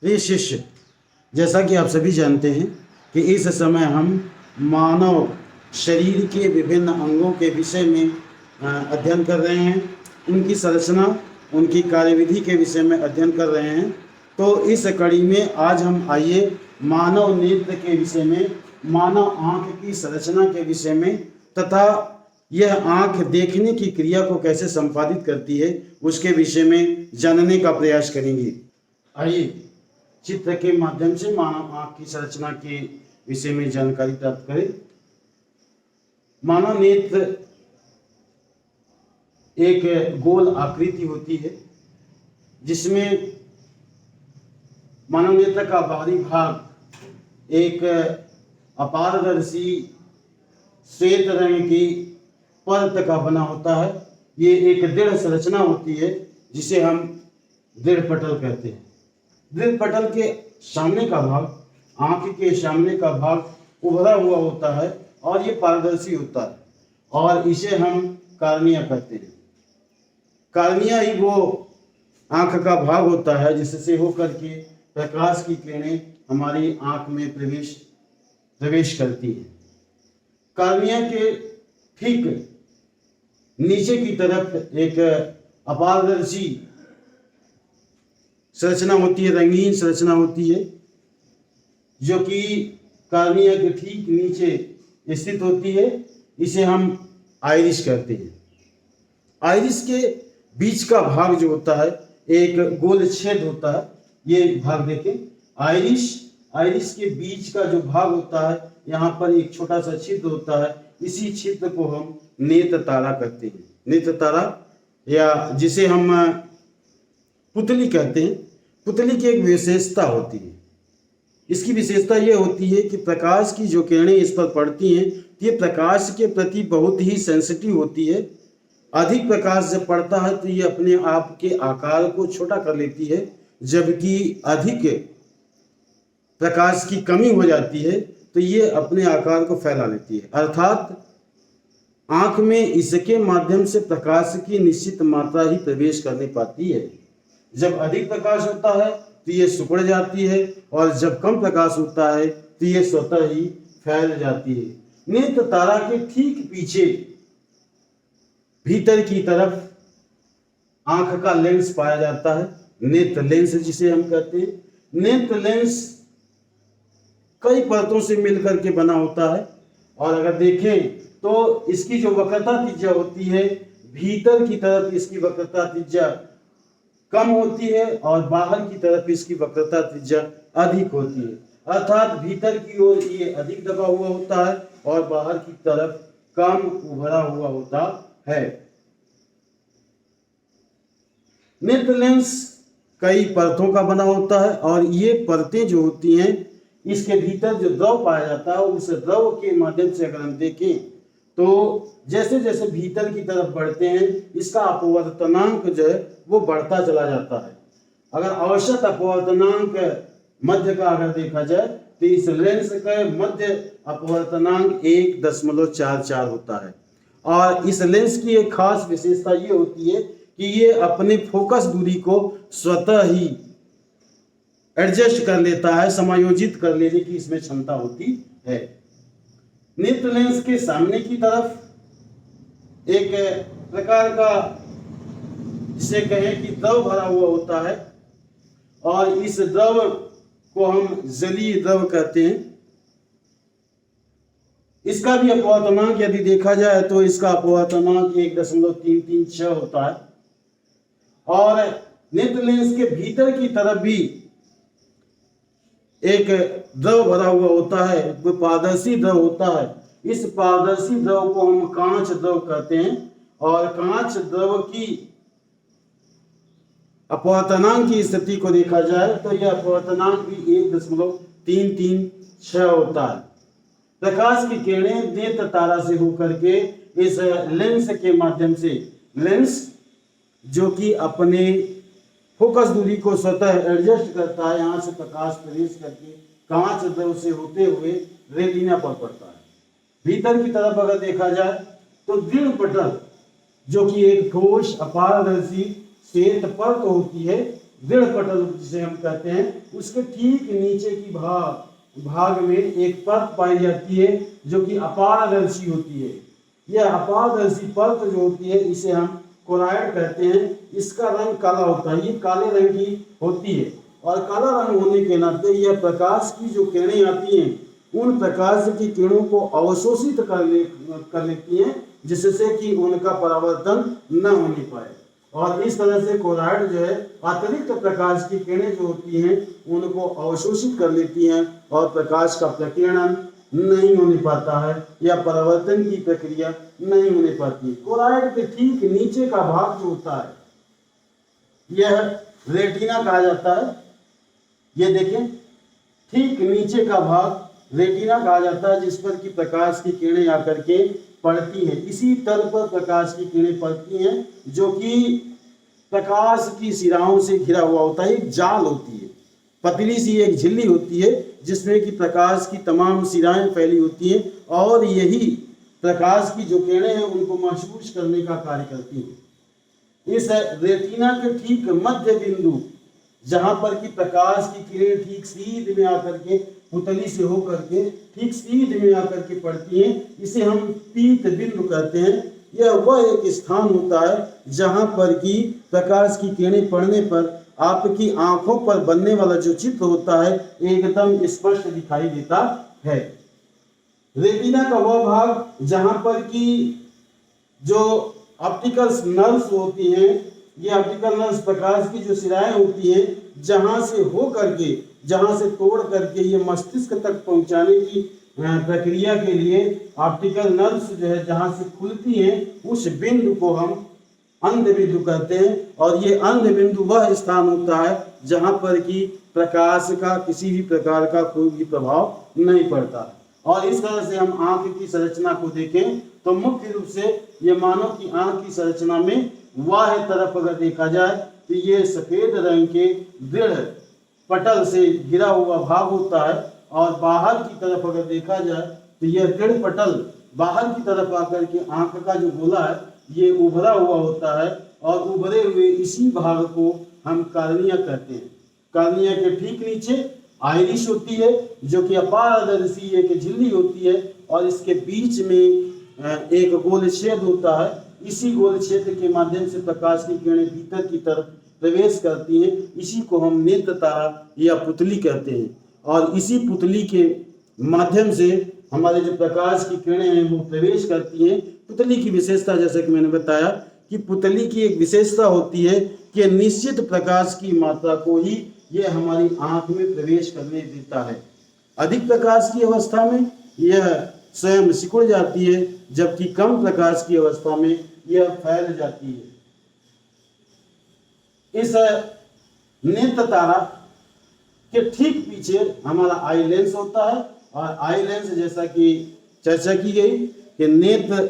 प्रिय शिष्य, जैसा कि आप सभी जानते हैं कि इस समय हम मानव शरीर के विभिन्न अंगों के विषय में अध्ययन कर रहे हैं, उनकी संरचना, उनकी कार्यविधि के विषय में अध्ययन कर रहे हैं। तो इस कड़ी में आज हम आइए मानव नेत्र के विषय में, मानव आँख की संरचना के विषय में तथा यह आँख देखने की क्रिया को कैसे संपादित करती है उसके विषय में जानने का प्रयास करेंगे। आइए चित्र के माध्यम से मानव आँख की संरचना के विषय में जानकारी प्राप्त करें। मानव नेत्र एक गोल आकृति होती है जिसमें मानव नेत्र का बाहरी भाग एक अपारदर्शी श्वेत रंग की परत का बना होता है। ये एक दृढ़ संरचना होती है जिसे हम दृढ़ पटल कहते हैं। दृढ़ पटल के सामने का भाग, आंख के सामने का भाग उभरा हुआ होता है और ये पारदर्शी होता है और इसे हम कार्निया कहते हैं। कार्निया ही वो आंख का भाग होता है जिससे होकर के प्रकाश की किरणें हमारी आंख में प्रवेश करती है। कार्निया के ठीक नीचे की तरफ एक अपारदर्शी संरचना होती है, रंगीन संरचना होती है जो कि कार्निया के ठीक नीचे स्थित होती है। इसे हम आइरिस कहते हैं। आइरिस के बीच का भाग जो होता है एक गोल छेद होता है। ये भाग देखें, आइरिस के बीच का जो भाग होता है यहाँ पर एक छोटा सा छिद्र होता है। इसी छिद्र को हम नेत्र तारा कहते हैं। नेत्र तारा या जिसे हम पुतली कहते हैं। पुतली की एक विशेषता होती है। इसकी विशेषता ये होती है कि प्रकाश की जो किरणें इस पर पड़ती हैं ये प्रकाश के प्रति बहुत ही सेंसिटिव होती है। अधिक प्रकाश जब पड़ता है तो ये अपने आप के आकार को छोटा कर लेती है, जबकि अधिक प्रकाश की कमी हो जाती है तो ये अपने आकार को फैला लेती है। अर्थात आंख में इसके माध्यम से प्रकाश की निश्चित मात्रा ही प्रवेश करने पाती है। जब अधिक प्रकाश होता है तो ये सिकुड़ जाती है और जब कम प्रकाश होता है तो ये स्वतः ही फैल जाती है। नेत्र तारा के ठीक पीछे भीतर की तरफ आंख का लेंस पाया जाता है, नेत्र लेंस जिसे हम कहते हैं। नेत्र लेंस कई परतों से मिलकर के बना होता है और अगर देखें तो इसकी जो वक्रता त्रिज्या होती है, भीतर की तरफ इसकी वक्रता त्रिज्या कम होती है और बाहर की तरफ इसकी वक्रता त्रिज्या अधिक होती है। अर्थात भीतर की ओर ये अधिक दबा हुआ होता है और बाहर की तरफ कम उभरा हुआ होता है। नेत्र लेंस कई परतों का बना होता है और ये परतें जो होती हैं इसके भीतर जो द्रव पाया जाता है उस द्रव के माध्यम से अगर हम देखें तो जैसे जैसे भीतर की तरफ बढ़ते हैं इसका अपवर्तनांक जो है वो बढ़ता चला जाता है। अगर औसत अपवर्तनांक मध्य का अगर देखा जाए तो इस लेंस का मध्य अपवर्तनांक 1.44 होता है और इस लेंस की एक खास विशेषता ये होती है कि ये अपने फोकस दूरी को स्वतः ही एडजस्ट कर लेता है, समायोजित कर लेने की इसमें क्षमता होती है। नेत्र लेंस के सामने की तरफ एक प्रकार का जिसे कहें कि द्रव भरा हुआ होता है और इस द्रव को हम जलीय द्रव कहते हैं। इसका भी अपवर्तनांक यदि देखा जाए तो इसका अपवर्तनांक 1.336 होता है और नेत्र लेंस के भीतर की तरफ भी एक द्रव भरा हुआ होता है, वो पारदर्शी द्रव होता है। इस पारदर्शी द्रव को हम कांच द्रव कहते हैं और कांच द्रव की अपवर्तनांक की स्थिति को देखा जाए तो यह अपवर्तनांक भी 1.336 होता है। प्रकाश की किरणें नेत्र तारा से होकर के इस लेंस के माध्यम से, लेंस जो कि अपने फोकस दूरी को स्वतः एडजस्ट करता है, यहाँ से प्रकाश प्रवेश करके कांच द्रव से होते हुए रेटिना पर पड़ता है। भीतर की तरफ अगर देखा जाए तो दृढ़ पटल जो कि एक ठोस अपारदर्शी श्वेत परत होती है, दृढ़ पटल जिसे हम कहते हैं, उसके ठीक नीचे की भाग में एक परत पाई जाती है जो कि अपारदर्शी होती है। यह अपारदर्शी परत जो होती है इसे हम कोराइड कहते हैं। इसका रंग काला होता है, ये काले रंग की होती है और काला रंग होने के नाते यह प्रकाश की जो किरणें आती हैं उन प्रकाश की किरणों को अवशोषित कर लेती हैं, जिससे कि उनका परावर्तन न होने पाए। और इस तरह से कोराइड जो है अतिरिक्त प्रकाश की किरणें जो होती हैं उनको अवशोषित कर लेती हैं और प्रकाश का प्रकीर्णन नहीं होने पाता है या परावर्तन की प्रक्रिया नहीं होने पाती। कोराइड के ठीक नीचे का भाग जो होता है यह रेटिना कहा जाता है। ये देखें, ठीक नीचे का भाग रेटिना कहा जाता है, जिस पर कि प्रकाश की किरणें आकर के पड़ती हैं। इसी तल पर प्रकाश की किरणें पड़ती हैं जो कि प्रकाश की शिराओं से घिरा हुआ होता है। एक जाल होती है, पतली सी एक झिल्ली होती है जिसमें कि प्रकाश की तमाम शिराएं फैली होती हैं और यही प्रकाश की जो किरणें हैं उनको महसूस करने का कार्य करती हैं। इस रेटिना के ठीक मध्य बिंदु जहां पर कि प्रकाश की किरणें ठीक सीध में आकर के पुतली से होकर के ठीक सीध में आकर के पड़ती हैं, इसे हम पीत बिंदु कहते हैं। यह वह एक स्थान होता है जहां पर कि प्रकाश की किरणें पड़ने पर आपकी आंखों पर बनने वाला जो चित्र होता है एकदम स्पष्ट दिखाई देता है। रेटिना का वह भाग जहां पर कि जो ऑप्टिकल नर्व्स होती हैं, ये ऑप्टिकल नर्व्स प्रकाश की जो शिराएं होती हैं जहां से हो करके, जहां से तोड़ करके ये मस्तिष्क तक पहुंचाने की प्रक्रिया के लिए ऑप्टिकल नर्व्स जो है जहां से खुलती हैं उस बिंदु को हम अंध बिंदु कहते हैं। और ये अंध बिंदु वह स्थान होता है जहां पर कि प्रकाश का किसी भी प्रकार का कोई भी प्रभाव नहीं पड़ता। और इस तरह से हम आंख की संरचना को देखें तो मुख्य रूप से ये मानव की आंख की संरचना में वाह तरफ अगर देखा जाए तो ये सफेद रंग के दृढ़ पटल से घिरा हुआ भाग होता है और बाहर की तरफ अगर देखा जाए तो यह दृढ़ पटल बाहर की तरफ आकर के आंख का जो गोला है ये उभरा हुआ होता है और उभरे हुए इसी भाग को हम कार्निया कहते हैं। कार्निया के ठीक नीचे आइरिश होती है जो कि अपारदर्शी एक झिल्ली होती है और इसके बीच में एक गोल छेद होता है। इसी गोल छेद के माध्यम से प्रकाश की किरणें भीतर की तरफ प्रवेश करती हैं। इसी को हम नेत्र तारा या पुतली कहते हैं और इसी पुतली के माध्यम से हमारे जो प्रकाश की किरणें हैं वो प्रवेश करती हैं। पुतली की विशेषता जैसे कि मैंने बताया कि पुतली की एक विशेषता होती है कि निश्चित प्रकाश की मात्रा को ही यह हमारी आंख में प्रवेश करने देता है। अधिक प्रकाश की अवस्था में यह स्वयं सिकुड़ जाती है, जबकि कम प्रकाश की अवस्था में यह फैल जाती है। इस नेत्र तारा के ठीक पीछे हमारा आई लेंस होता है और आई लेंस जैसा कि चर्चा की गई कि नेत्र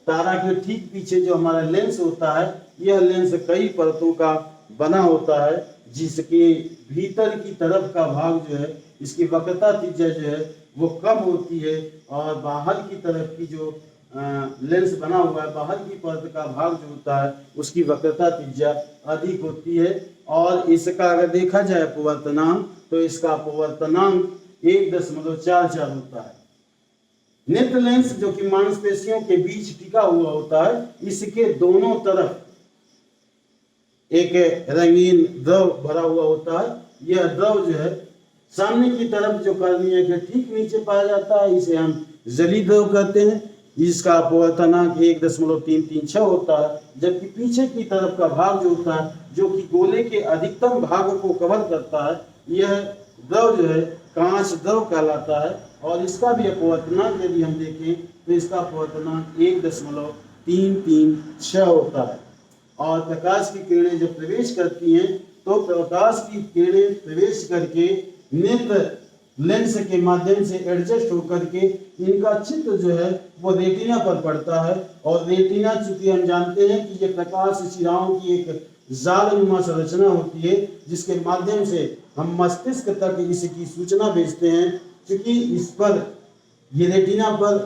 तारा के ठीक पीछे जो हमारा लेंस होता है यह लेंस कई परतों का बना होता है, जिसके भीतर की तरफ का भाग जो है इसकी वक्रता त्रिज्या जो है वो कम होती है और बाहर की तरफ की जो लेंस बना हुआ है बाहर की परत का भाग जो होता है उसकी वक्रता त्रिज्या अधिक होती है। और इसका अगर देखा जाए अपवर्तनांक तो इसका अपवर्तनांक 1.44 होता है। नेत्र लेंस जो कि मांसपेशियों के बीच टिका हुआ होता है, इसके दोनों तरफ एक रंगीन द्रव भरा हुआ होता है। यह द्रव जो है सामने की तरफ जो कार्निया के ठीक नीचे पाया जाता है इसे हम जली द्रव कहते हैं। इसका अपवर्तनांक 1.336 होता है, जबकि पीछे की तरफ का भाग जो होता है जो कि गोले के अधिकतम भाग को कवर करता है यह द्रव जो है कांच द्रव कहलाता है। और इसका भी अपवर्तनांक यदि हम देखें तो इसका अपवर्तनांक 1.336 होता है। और प्रकाश की किरणें जब प्रवेश करती हैं तो प्रकाश की किरणें प्रवेश करके नेत्र लेंस के माध्यम से एडजस्ट होकर के इनका चित्र जो है वो रेटिना पर पड़ता है। और रेटिना चूंकि हम जानते हैं कि ये प्रकाश शिराओं की एक जालनुमा संरचना होती है जिसके माध्यम से हम मस्तिष्क तक इसकी सूचना भेजते हैं। क्योंकि इस पर ये रेटिना पर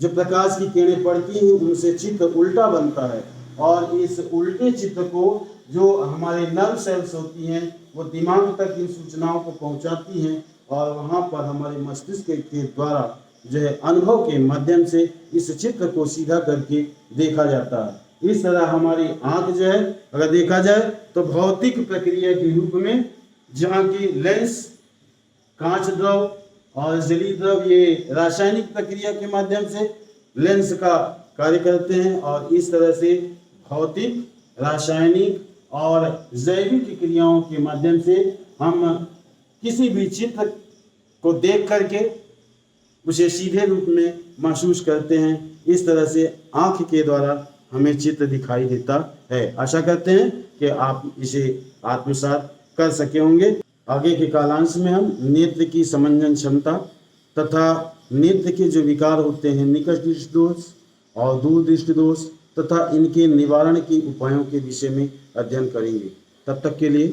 जो प्रकाश की किरणें पड़ती हैं उनसे चित्र उल्टा बनता है और इस उल्टे चित्र को जो हमारे नर्व सेल्स होती हैं वो दिमाग तक इन सूचनाओं को पहुंचाती हैं और वहां पर हमारे मस्तिष्क के द्वारा जो है अनुभव के माध्यम से इस चित्र को सीधा करके देखा जाता है। इस तरह हमारी आंख जो है अगर देखा जाए तो भौतिक प्रक्रिया के रूप में, जहाँ की लेंस, कांच द्रव और जलीय द्रव ये रासायनिक प्रक्रिया के माध्यम से लेंस का कार्य करते हैं और इस तरह से भौतिक, रासायनिक और जैविक क्रियाओं के माध्यम से हम किसी भी चित्र को देख करके उसे सीधे रूप में महसूस करते हैं। इस तरह से आँख के द्वारा हमें चित्र दिखाई देता है। आशा करते हैं कि आप इसे आत्मसात कर सके होंगे। आगे के कालांश में हम नेत्र की समंजन क्षमता तथा नेत्र के जो विकार होते हैं, निकट दृष्टि दोष और दूर दृष्टि दोष तथा इनके निवारण के उपायों के विषय में अध्ययन करेंगे। तब तक के लिए